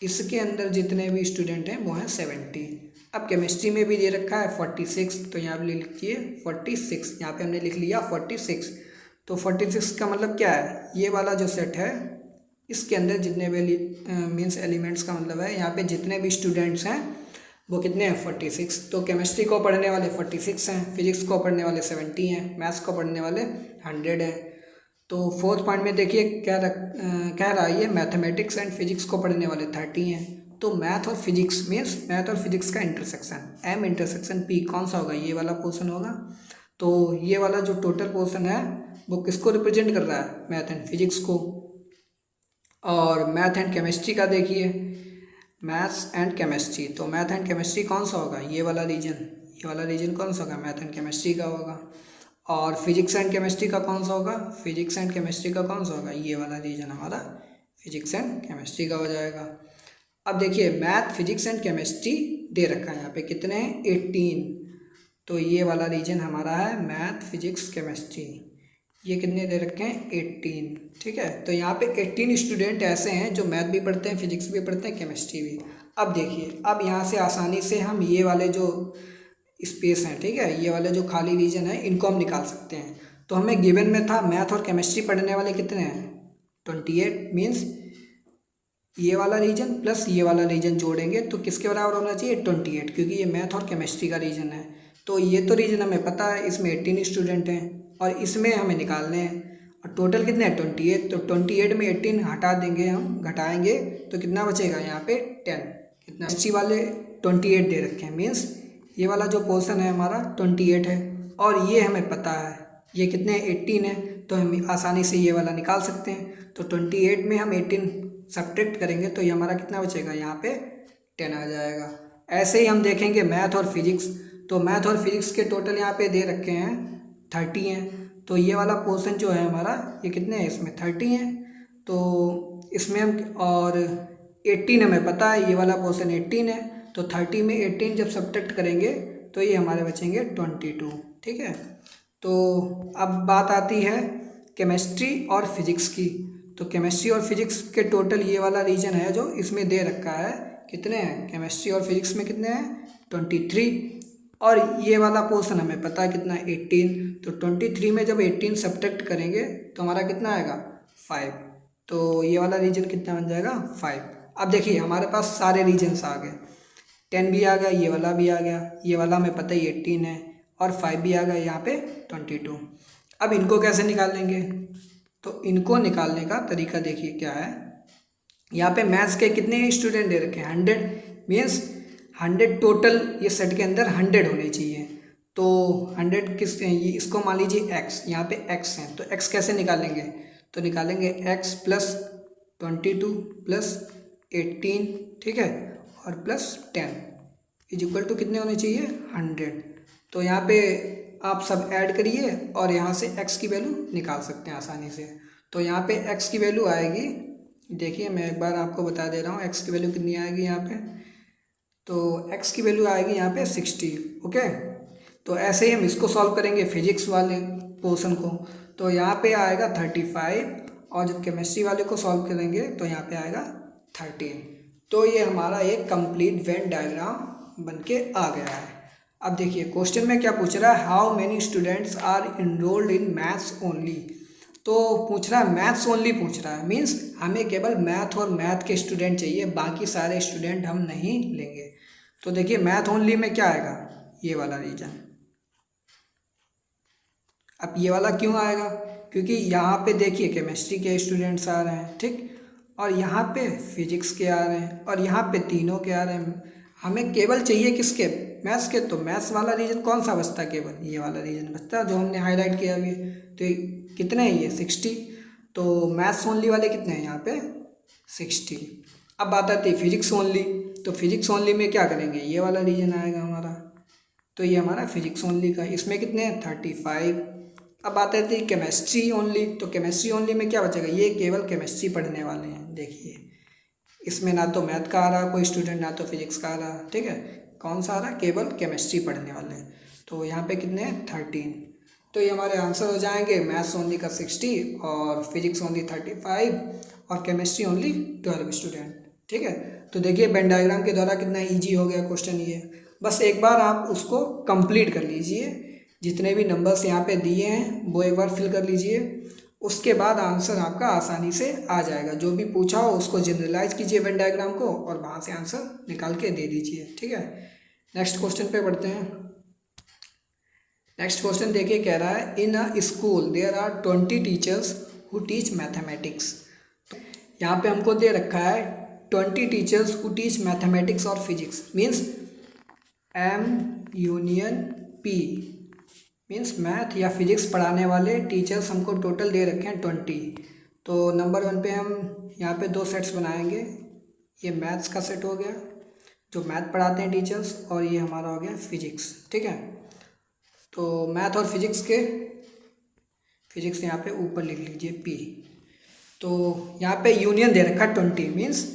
इसके अंदर जितने भी स्टूडेंट हैं वो हैं 70। अब केमिस्ट्री में भी दे रखा है 46, तो यहाँ पे लिख लीजिए 46, यहाँ पे हमने लिख लिया 46। तो 46 का मतलब क्या है? ये वाला जो सेट है इसके अंदर जितने भी मीन्स एलिमेंट्स का मतलब है यहाँ पे जितने भी स्टूडेंट्स हैं वो कितने हैं? 46। तो केमिस्ट्री को पढ़ने वाले 46 हैं, फिजिक्स को पढ़ने वाले 70 हैं, मैथ्स को पढ़ने वाले 100 हैं। तो 4th पॉइंट में देखिए कह रहा है ये मैथमेटिक्स एंड फिजिक्स को पढ़ने वाले 30 हैं। तो मैथ और फिजिक्स मीन्स मैथ और फिजिक्स का इंटरसेक्शन M इंटरसेक्शन P कौन सा होगा? ये वाला पोर्शन होगा। तो ये वाला जो टोटल पोर्शन है वो किसको रिप्रेजेंट कर रहा है? मैथ एंड फिजिक्स को। और मैथ एंड केमिस्ट्री का देखिए, मैथ्स एंड केमिस्ट्री, तो मैथ एंड केमिस्ट्री कौन सा होगा? ये वाला रीजन कौन सा होगा? मैथ एंड केमिस्ट्री का होगा। और फिजिक्स एंड केमिस्ट्री का कौन सा होगा? फिजिक्स एंड केमिस्ट्री का कौन सा होगा? ये वाला रीजन हमारा फिजिक्स एंड केमिस्ट्री का हो जाएगा। अब देखिए मैथ, फिजिक्स एंड केमिस्ट्री दे रखा है यहाँ पे कितने हैं? 18। तो ये वाला रीजन हमारा है मैथ, फिजिक्स, केमिस्ट्री। ये कितने दे रखे हैं? 18, ठीक है। तो यहाँ पे 18 स्टूडेंट ऐसे हैं जो मैथ भी पढ़ते हैं, फिजिक्स भी पढ़ते हैं, केमिस्ट्री भी। अब देखिए, अब यहाँ से आसानी से हम ये वाले जो स्पेस हैं, ठीक है, ये वाले जो खाली रीजन है इनको हम निकाल सकते हैं। तो हमें गिवन में था मैथ और केमिस्ट्री पढ़ने वाले कितने हैं? 28, मीन्स ये वाला रीजन प्लस ये वाला रीजन जोड़ेंगे तो किसके बराबर होना चाहिए 28, क्योंकि ये मैथ और केमिस्ट्री का रीजन है। तो ये तो रीजन हमें पता है, इसमें 18 स्टूडेंट हैं और इसमें हमें निकालने हैं। और टोटल कितने हैं 28, तो 28 में 18 हटा देंगे, हम घटाएंगे तो कितना बचेगा यहाँ पे 10। कितना केमिस्ट्री वाले 28 दे रखे हैं, मीन्स ये वाला जो पोर्शन है हमारा 28 है और ये हमें पता है ये कितने 18 है, तो हम आसानी से ये वाला निकाल सकते हैं। तो 28 में हम 18 सब्ट्रैक्ट करेंगे तो ये हमारा कितना बचेगा, यहाँ पे 10 आ जाएगा। ऐसे ही हम देखेंगे मैथ और फिजिक्स, तो मैथ और फिजिक्स के टोटल यहाँ पे दे रखे हैं 30 हैं, तो ये वाला पोर्शन जो है हमारा ये कितने हैं, इसमें 30 हैं। तो इसमें हम और 18 हमें पता है, ये वाला पोर्शन 18 है, तो 30 में 18 जब सब्ट्रैक्ट करेंगे तो ये हमारे बचेंगे 22। ठीक है, तो अब बात आती है केमिस्ट्री और फिजिक्स की। तो केमिस्ट्री और फिजिक्स के टोटल ये वाला रीजन है जो इसमें दे रखा है, कितने हैं केमिस्ट्री और फिजिक्स में कितने हैं 23, और ये वाला पोर्शन हमें पता है कितना 18। तो 23 में जब 18 सब्ट्रैक्ट करेंगे तो हमारा कितना आएगा 5, तो ये वाला रीजन कितना बन जाएगा 5। अब देखिए हमारे पास सारे रीजन्स आ गए, 10 भी आ गया, ये वाला भी आ गया, ये वाला हमें पता ही 18 है, और 5 भी आ गया यहाँ पे 22। अब इनको कैसे निकालेंगे, तो इनको निकालने का तरीका देखिए क्या है। यहाँ पे मैथ्स के कितने स्टूडेंट दे रखे हैं 100, मीन्स 100 टोटल ये सेट के अंदर 100 होने चाहिए। तो 100 किस ये इसको मान लीजिए x, यहाँ पे x है, तो x कैसे निकालेंगे, तो निकालेंगे x प्लस 22 प्लस 18, ठीक है, और प्लस 10 इज इक्वल टू कितने होने चाहिए 100। तो यहाँ पे आप सब ऐड करिए और यहाँ से x की वैल्यू निकाल सकते हैं आसानी से। तो यहाँ पे x की वैल्यू आएगी, देखिए मैं एक बार आपको बता दे रहा हूँ x की वैल्यू कितनी आएगी यहाँ पे, तो x की वैल्यू आएगी यहाँ पे 60। ओके, तो ऐसे ही हम इसको सॉल्व करेंगे फिजिक्स वाले पोर्शन को, तो यहाँ पे आएगा 35, और जब केमिस्ट्री वाले को सॉल्व करेंगे तो यहाँ पे आएगा 13। तो ये हमारा एक कंप्लीट वेन डायग्राम बन के आ गया है। अब देखिए क्वेश्चन में क्या पूछ रहा है, how many students are enrolled in maths only. तो पूछ रहा है मैथ्स ओनली पूछ रहा है, मीन्स हमें केवल मैथ और मैथ के स्टूडेंट चाहिए, बाकी सारे स्टूडेंट हम नहीं लेंगे। तो देखिए मैथ ओनली में क्या आएगा, ये वाला रीजन। अब ये वाला क्यों आएगा, क्योंकि यहाँ पे देखिए केमिस्ट्री के स्टूडेंट्स आ रहे हैं, ठीक, और यहाँ पे फिजिक्स के आ रहे हैं, और यहाँ पे तीनों के आ रहे हैं। हमें केवल चाहिए किसके, मैथ्स के, तो मैथ्स वाला रीजन कौन सा बचता है, केवल ये वाला रीजन बचता है जो हमने हाईलाइट किया अभी। तो कितने हैं ये 60, तो मैथ्स ओनली वाले कितने हैं यहाँ पे 60। अब बात आती है फिजिक्स ओनली, तो फिजिक्स ओनली में क्या करेंगे, ये वाला रीजन आएगा हमारा, तो ये हमारा फिजिक्स ओनली का, इसमें कितने हैं 35। अब बात आती है केमिस्ट्री ओनली, तो केमिस्ट्री ओनली में क्या बचेगा, ये केवल केमिस्ट्री पढ़ने वाले हैं। देखिए इसमें ना तो मैथ का आ रहा कोई स्टूडेंट, ना तो फिजिक्स का आ रहा, ठीक है, कौन सा आ रहा, केवल केमिस्ट्री पढ़ने वाले हैं। तो यहाँ पे कितने हैं 13, तो ये हमारे आंसर हो जाएंगे मैथ्स ओनली का 60 और फिजिक्स ओनली 35 और केमिस्ट्री ओनली 12 स्टूडेंट। ठीक है, तो देखिए वेन डायग्राम के द्वारा कितना ईजी हो गया क्वेश्चन ये। बस एक बार आप उसको कंप्लीट कर लीजिए, जितने भी नंबर्स यहाँ पे दिए हैं वो एक बार फिल कर लीजिए, उसके बाद आंसर आपका आसानी से आ जाएगा। जो भी पूछा हो उसको जनरलाइज कीजिए वेन डायग्राम को और वहाँ से आंसर निकाल के दे दीजिए। ठीक है, नेक्स्ट क्वेश्चन पे पढ़ते हैं। नेक्स्ट क्वेश्चन देखिए, कह रहा है in a school there are 20 teachers who teach mathematics. यहाँ पे हमको दे रखा है 20 टीचर्स हु टीच मैथमेटिक्स और physics, means M union P, means math या फिजिक्स पढ़ाने वाले टीचर्स हमको टोटल दे रखे हैं 20। तो नंबर 1 पे हम यहाँ पे 2 सेट्स बनाएंगे, ये मैथ्स का सेट हो गया जो मैथ पढ़ाते हैं टीचर्स, और ये हमारा हो गया फिजिक्स। ठीक है, तो मैथ और फिजिक्स यहाँ पे ऊपर लिख लीजिए P। तो यहाँ पे यूनियन दे रखा है 20, मीन्स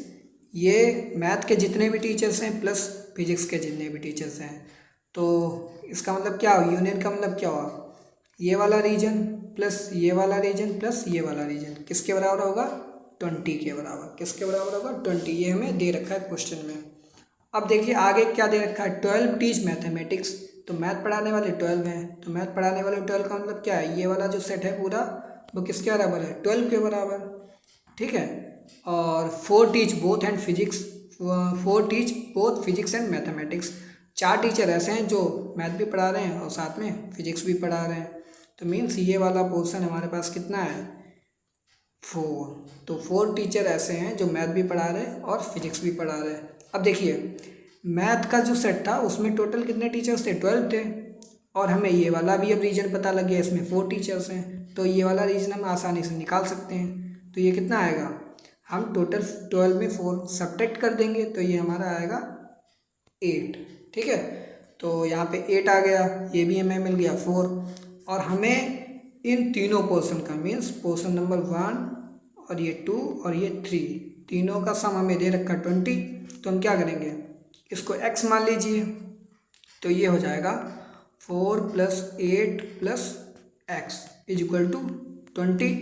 ये मैथ के जितने भी टीचर्स हैं प्लस फिजिक्स के जितने भी टीचर्स हैं। तो इसका मतलब क्या हो, यूनियन का मतलब क्या हुआ, ये वाला रीजन प्लस ये वाला रीजन प्लस ये वाला रीजन किसके बराबर होगा 20 के बराबर। किसके बराबर होगा 20, ये हमें दे रखा है क्वेश्चन में। अब देखिए आगे क्या दे रखा है, 12 टीच मैथमेटिक्स, तो मैथ पढ़ाने वाले 12 हैं, तो मैथ पढ़ाने वाले 12 का मतलब क्या है, ये वाला जो सेट है पूरा वो किसके बराबर है 12 के बराबर। ठीक है, और 4 teach both and physics, 4 teach both physics and mathematics. 4 teacher ऐसे हैं जो मैथ भी पढ़ा रहे हैं और साथ में फिजिक्स भी पढ़ा रहे हैं। तो मीन्स ये वाला पोर्शन हमारे पास कितना है, 4। तो 4 टीचर ऐसे हैं जो मैथ भी पढ़ा रहे हैं और फिजिक्स भी पढ़ा रहे हैं। अब देखिए मैथ का जो सेट था उसमें टोटल कितने टीचर्स थे, 12 थे। और हमें ये वाला भी अब रीजन पता लग गया, इसमें 4 टीचर्स हैं, तो ये वाला रीजन हम आसानी से निकाल सकते हैं। तो ये कितना आएगा, हम टोटल 12 में 4 सब्ट्रैक्ट कर देंगे तो ये हमारा आएगा 8। ठीक है, तो यहाँ पे 8 आ गया, ये भी हमें मिल गया 4। और हमें इन तीनों पोर्शन का मीन्स पोर्शन नंबर 1 और ये 2 और ये 3 तीनों का सम हमें दे रखा 20। तो हम क्या करेंगे, इसको x मान लीजिए, तो ये हो जाएगा 4 + 8 + x = 20।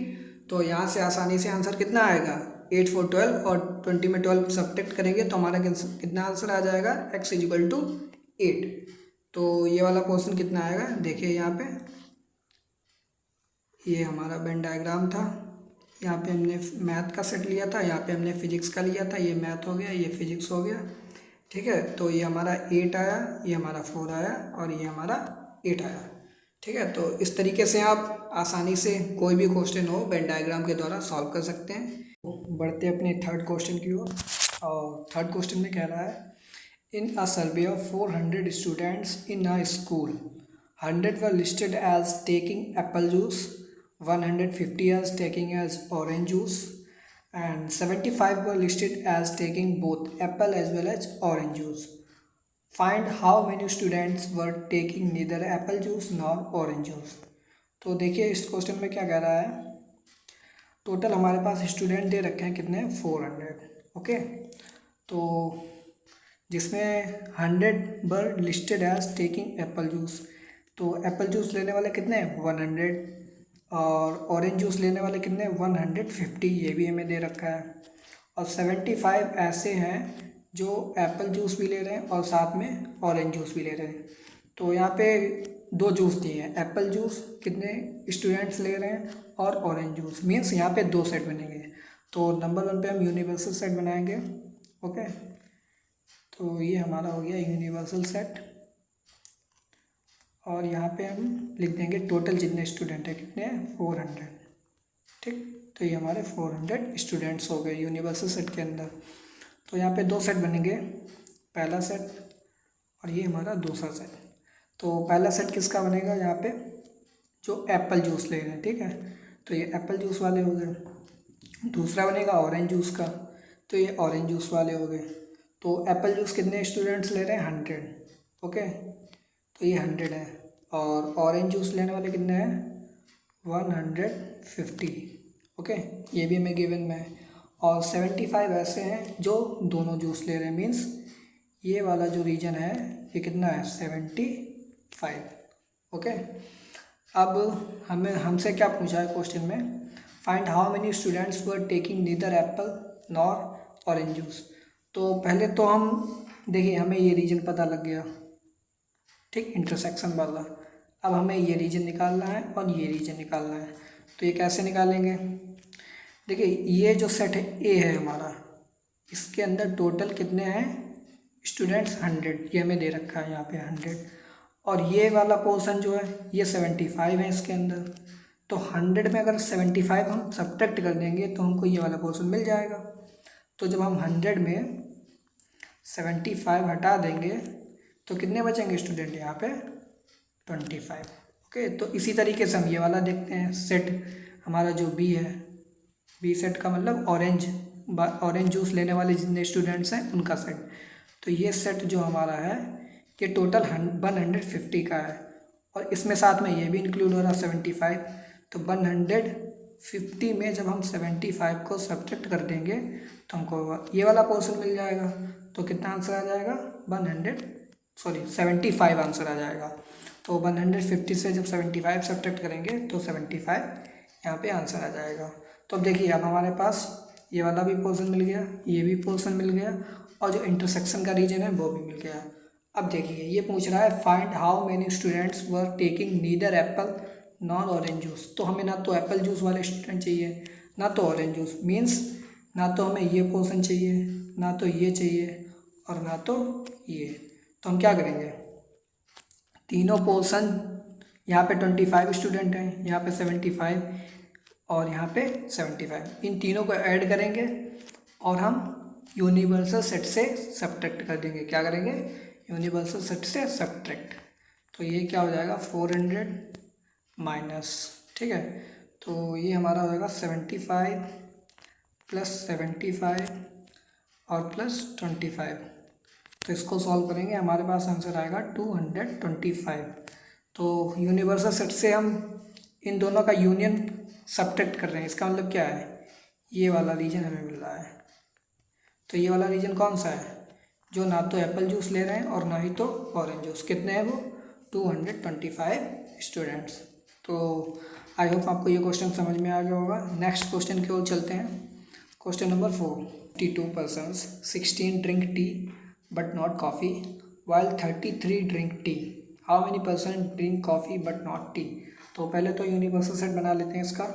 तो यहाँ से आसानी से आंसर कितना आएगा, 8 4 12 और 20 में 12 सब्ट्रैक्ट करेंगे तो हमारा कितना आंसर आ जाएगा, x = 8। तो ये वाला क्वेश्चन कितना आएगा, देखिए यहाँ पे ये हमारा वेन डायग्राम था, यहाँ पे हमने मैथ का सेट लिया था, यहाँ पे हमने फिजिक्स का लिया था, ये मैथ हो गया, ये फिजिक्स हो गया। ठीक है, तो ये हमारा 8 आया, ये हमारा 4 आया और ये हमारा 8 आया। ठीक है, तो इस तरीके से आप आसानी से कोई भी क्वेश्चन हो वेन डायग्राम के द्वारा सॉल्व कर सकते हैं। बढ़ते अपने थर्ड क्वेश्चन की ओर, और थर्ड क्वेश्चन में कह रहा है, in a survey of 400 students in a school, 100 were listed as taking apple juice, 150 as taking as orange juice, and 75 were listed as taking both apple as well as orange juice. Find how many students were taking neither apple juice nor orange juice. तो देखिए इस question में क्या कह रहा है, total हमारे पास student they रखे हैं कितने, 400। ओके, तो जिसमें 100 were listed as taking apple juice, तो एप्पल जूस लेने वाले कितने, 100, और ऑरेंज जूस लेने वाले कितने, 150, ये भी हमें दे रखा है। और 75 ऐसे हैं जो एप्पल जूस भी ले रहे हैं और साथ में ऑरेंज जूस भी ले रहे हैं। तो यहाँ पे 2 जूस दिए हैं, एप्पल जूस कितने स्टूडेंट्स ले रहे हैं और ऑरेंज जूस, मीन्स यहाँ पे 2 सेट बनेंगे। तो नंबर 1 पे हम यूनिवर्सल सेट बनाएंगे। ओके, तो ये हमारा हो गया यूनिवर्सल सेट, और यहाँ पे हम लिख देंगे टोटल जितने स्टूडेंट है कितने हैं, 400। ठीक, तो ये हमारे 400 स्टूडेंट्स हो गए यूनिवर्सल सेट के अंदर। तो यहाँ पे 2 सेट बनेंगे, पहला सेट और ये हमारा दूसरा सेट। तो पहला सेट किसका बनेगा, यहाँ पे जो एप्पल जूस ले रहे हैं, ठीक है, तो ये एप्पल जूस वाले हो गए। दूसरा बनेगा ऑरेंज जूस का, तो ये ऑरेंज जूस वाले हो गए। तो एप्पल जूस कितने स्टूडेंट्स ले रहे हैं, 100। ओके, तो ये 100 है, और ऑरेंज जूस लेने वाले कितने हैं, 150। ओके, ये भी हमें गिवन में है। और 75 ऐसे हैं जो दोनों जूस ले रहे हैं, मीन्स ये वाला जो रीजन है ये कितना है, 75। ओके, अब हमसे क्या पूछा है क्वेश्चन में, find how many students were taking neither Apple nor orange juice. तो पहले तो हम देखिए हमें ये रीजन पता लग गया, ठीक, इंटरसेक्शन वाला। अब हमें ये रीजन निकालना है और ये रीजन निकालना है। तो ये कैसे निकालेंगे, देखिए ये जो सेट है ए है हमारा, इसके अंदर टोटल कितने हैं स्टूडेंट्स, 100, ये हमें दे रखा है यहाँ पे 100। और ये वाला पोर्शन जो है ये 75 है इसके अंदर। तो 100 में अगर 75 हम सब्ट्रैक्ट कर देंगे तो हमको ये वाला पोर्शन मिल जाएगा। तो जब हम 100 में 75 हटा देंगे तो कितने बचेंगे स्टूडेंट, यहाँ पे 25। ओके, तो इसी तरीके से हम ये वाला देखते हैं सेट, हमारा जो बी है, बी सेट का मतलब ऑरेंज जूस लेने वाले जितने स्टूडेंट्स हैं उनका सेट। तो ये सेट जो हमारा है ये टोटल 150 का है, और इसमें साथ में ये भी इंक्लूड हो रहा है 75। तो 150 में जब हम 75 को सब्ट्रैक्ट कर देंगे तो हमको ये वाला पोर्शन मिल जाएगा। तो कितना आंसर आ जाएगा, 75 आंसर आ जाएगा। तो 150 से जब 75 सब्ट्रैक्ट करेंगे तो 75 यहाँ पे आंसर आ जाएगा। तो अब देखिए अब हमारे पास ये वाला भी पोर्शन मिल गया, ये भी पोर्शन मिल गया, और जो इंटरसेक्शन का रीजन है वो भी मिल गया। अब देखिए ये पूछ रहा है find how many students were taking neither Apple non orange juice. तो हमें ना तो एप्पल जूस वाले स्टूडेंट चाहिए ना तो ऑरेंज जूस, मीन्स ना तो हमें ये पोर्शन चाहिए, ना तो ये चाहिए, और ना तो ये। तो हम क्या करेंगे, तीनों पोर्शन, यहाँ पे 25 स्टूडेंट हैं, यहाँ पे 75 और यहाँ पे 75, इन तीनों को ऐड करेंगे और हम यूनिवर्सल सेट से सब्ट्रैक्ट कर देंगे। क्या करेंगे, यूनिवर्सल सेट से सब्ट्रैक्ट। तो ये क्या हो जाएगा 400 माइनस, ठीक है, तो ये हमारा हो जाएगा 75 प्लस 75 और प्लस 25। तो इसको सॉल्व करेंगे, हमारे पास आंसर आएगा 225। तो यूनिवर्सल सेट से हम इन दोनों का यूनियन सब्ट्रैक्ट कर रहे हैं। इसका मतलब क्या है, ये वाला रीजन हमें मिल रहा है। तो ये वाला रीजन कौन सा है, जो ना तो एप्पल जूस ले रहे हैं और ना ही तो ऑरेंज जूस। कितने हैं वो, 225 स्टूडेंट्स। तो आई होप आपको ये क्वेश्चन समझ में आ गया होगा। नेक्स्ट क्वेश्चन की ओर चलते हैं। Question number 4, 52 persons 16 drink tea but not coffee while 33 drink tea. How many person drink coffee but not tea? तो पहले तो यूनिवर्सल सेट बना लेते हैं इसका,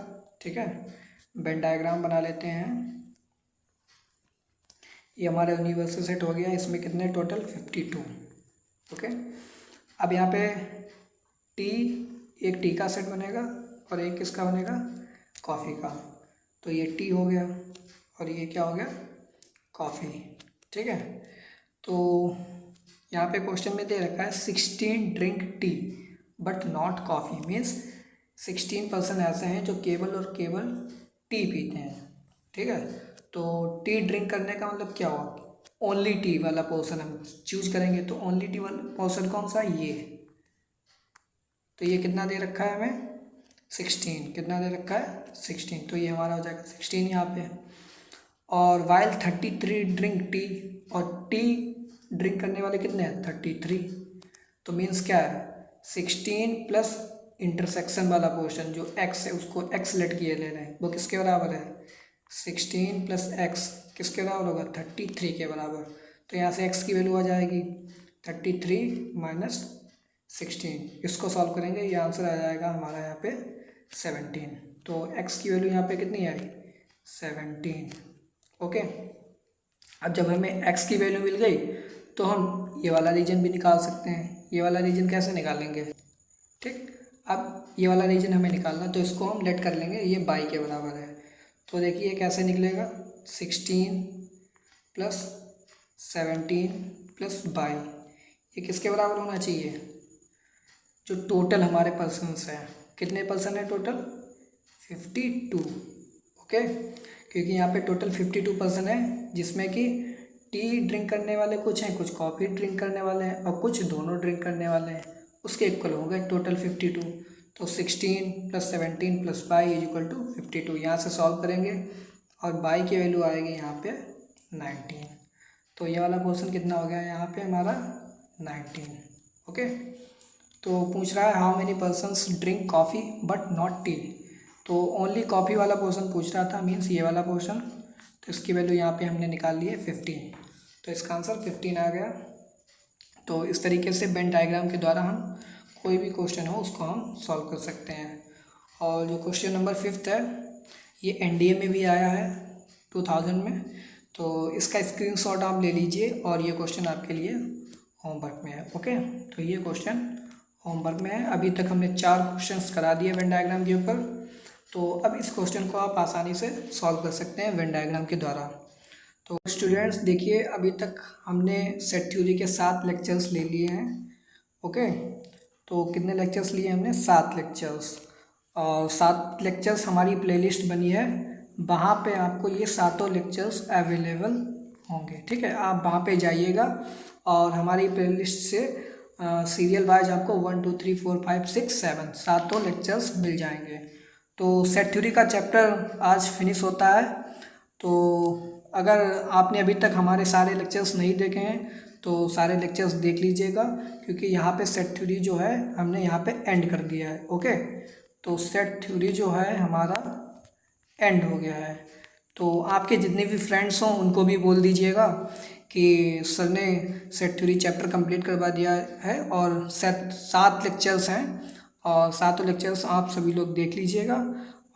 ठीक है, वेन डायग्राम बना लेते हैं। ये हमारा यूनिवर्सल सेट हो गया, इसमें कितने टोटल 52, ओके। अब यहाँ पे टी, एक टी का सेट बनेगा और एक किसका बनेगा, कॉफ़ी का। तो ये टी हो गया और ये क्या हो गया, कॉफ़ी, ठीक है। तो यहाँ पे क्वेश्चन में दे रखा है 16 drink tea but not coffee, means 16 person ऐसे हैं जो केवल और केवल टी पीते हैं, ठीक है। तो टी ड्रिंक करने का मतलब क्या हुआ, ओनली टी वाला पोर्शन हम चूज करेंगे। तो ओनली टी वाला पोर्शन कौन सा, ये। तो ये कितना दे रखा है हमें, 16, कितना दे रखा है 16, तो ये हमारा हो जाएगा 16 यहाँ पे। और वाइल 33 ड्रिंक टी, और टी ड्रिंक करने वाले कितने हैं 33। तो मीन्स क्या है, 16 प्लस इंटरसेक्शन वाला पोर्शन जो x है उसको x लेट किए ले रहे हैं, वो किसके बराबर है, 16 प्लस x किसके बराबर होगा, 33 के बराबर। तो यहाँ से x की वैल्यू आ जाएगी 33 माइनस 16। इसको सॉल्व करेंगे, ये आंसर आ जाएगा हमारा यहाँ पे 17। तो x की वैल्यू यहाँ पे कितनी आई, 17, ओके। अब जब हमें x की वैल्यू मिल गई तो हम ये वाला रीजन भी निकाल सकते हैं। ये वाला रीजन कैसे निकालेंगे, ठीक। अब ये वाला रीजन हमें निकालना, तो इसको हम लेट कर लेंगे, ये बाई के बराबर है। तो देखिए कैसे निकलेगा, 16 प्लस 17 प्लस बाई, ये किसके बराबर होना चाहिए, जो टोटल हमारे पर्सन्स हैं। कितने पर्सन है टोटल, 52, ओके। क्योंकि यहाँ पे टोटल 52 पर्सन है, जिसमें कि टी ड्रिंक करने वाले कुछ हैं, कुछ कॉफ़ी ड्रिंक करने वाले हैं और कुछ दोनों ड्रिंक करने वाले हैं, उसके इक्वल हो गए टोटल 52। तो 16 plus 17 plus by is equal to 52। यहाँ से सॉल्व करेंगे और बाई की वैल्यू आएगी यहाँ पे 19। तो ये वाला पोर्शन कितना हो गया यहाँ पे हमारा 19, ओके। तो पूछ रहा है how many persons drink coffee but not T. तो ओनली कॉफ़ी वाला पोर्शन पूछ रहा था, मीन्स ये वाला पोर्शन। तो इसकी वैल्यू यहाँ पे हमने निकाल ली है 15, तो इसका आंसर 15 आ गया। तो इस तरीके से वेन डायग्राम के द्वारा हम कोई भी क्वेश्चन हो उसको हम सॉल्व कर सकते हैं। और जो क्वेश्चन नंबर 5 है, ये एनडीए में भी आया है 2000 में, तो इसका स्क्रीनशॉट आप ले लीजिए और ये क्वेश्चन आपके लिए होमवर्क में है, ओके। तो ये क्वेश्चन होमवर्क में है। अभी तक हमने 4 क्वेश्चंस करा दिए वेन डायग्राम के ऊपर, तो अब इस क्वेश्चन को आप आसानी से सॉल्व कर सकते हैं वेन डायग्राम के द्वारा। तो स्टूडेंट्स देखिए, अभी तक हमने सेट थ्योरी के 7 लेक्चर्स ले लिए हैं, ओके। तो कितने लेक्चर्स लिए हमने, 7 लेक्चर्स। और 7 लेक्चर्स हमारी प्लेलिस्ट बनी है, वहाँ पे आपको ये 7 लेक्चर्स अवेलेबल होंगे, ठीक है। आप वहाँ पे जाइएगा और हमारी प्लेलिस्ट से सीरियल वाइज आपको 1 2 3 4 5 6 7 7 लेक्चर्स मिल जाएंगे। तो सेट थ्योरी का चैप्टर आज फिनिश होता है। तो अगर आपने अभी तक हमारे सारे लेक्चर्स नहीं देखे हैं तो सारे लेक्चर्स देख लीजिएगा, क्योंकि यहाँ पे सेट थ्योरी जो है हमने यहाँ पे एंड कर दिया है, ओके। तो सेट थ्योरी जो है हमारा एंड हो गया है। तो आपके जितने भी फ्रेंड्स हों उनको भी बोल दीजिएगा कि सर ने सेट थ्योरी चैप्टर कंप्लीट करवा दिया है, और 7 लेक्चर्स हैं और 7 लेक्चर्स आप सभी लोग देख लीजिएगा,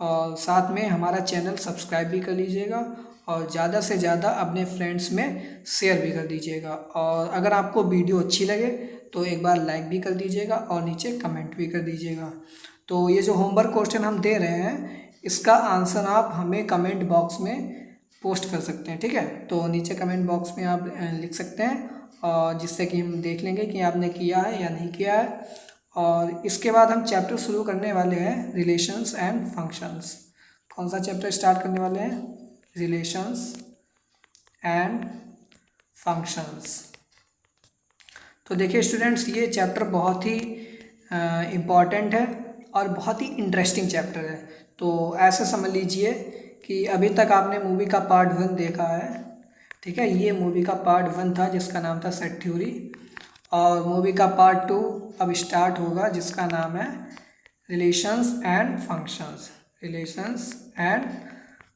और साथ में हमारा चैनल सब्सक्राइब भी कर लीजिएगा और ज़्यादा से ज़्यादा अपने फ्रेंड्स में शेयर भी कर दीजिएगा। और अगर आपको वीडियो अच्छी लगे तो एक बार लाइक भी कर दीजिएगा और नीचे कमेंट भी कर दीजिएगा। तो ये जो होमवर्क क्वेश्चन हम दे रहे हैं इसका आंसर आप हमें कमेंट बॉक्स में पोस्ट कर सकते हैं, ठीक है। तो नीचे कमेंट बॉक्स में आप लिख सकते हैं और जिससे कि हम देख लेंगे कि आपने किया है या नहीं किया है। और इसके बाद हम चैप्टर शुरू करने वाले हैं रिलेशंस एंड फंक्शंस। कौन सा चैप्टर स्टार्ट करने वाले हैं? Relations and functions. तो देखिए स्टूडेंट्स, ये चैप्टर बहुत ही इम्पॉर्टेंट है और बहुत ही इंटरेस्टिंग चैप्टर है। तो ऐसे समझ लीजिए कि अभी तक आपने मूवी का पार्ट 1 देखा है, ठीक है। ये मूवी का पार्ट 1 था जिसका नाम था सेट थ्योरी, और मूवी का पार्ट 2 अब स्टार्ट होगा जिसका नाम है relations and functions. Relations and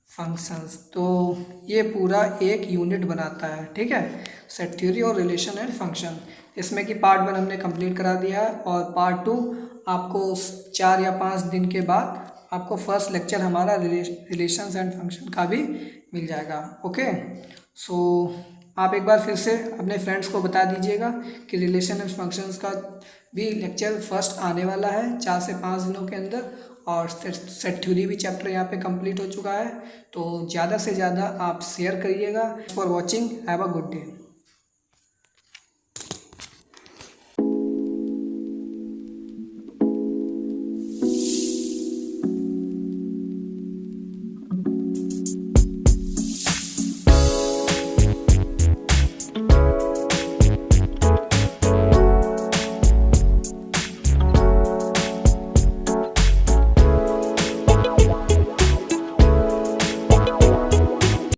functions, तो ये पूरा एक यूनिट बनाता है, ठीक है, सेट थ्योरी और रिलेशन एंड फंक्शन। इसमें कि पार्ट 1 हमने कंप्लीट करा दिया है और पार्ट 2 आपको 4 या 5 दिन के बाद आपको फर्स्ट लेक्चर हमारा रिलेशंस एंड फंक्शन का भी मिल जाएगा। ओके, सो आप एक बार फिर से अपने फ्रेंड्स को बता दीजिएगा कि रिलेशन एंड फंक्शंस का भी लेक्चर फर्स्ट आने वाला है 4 से 5 दिनों के अंदर। और सेट थ्योरी भी चैप्टर यहाँ पे कंप्लीट हो चुका है। तो ज़्यादा से ज़्यादा आप शेयर करिएगा। For watching, have a good day.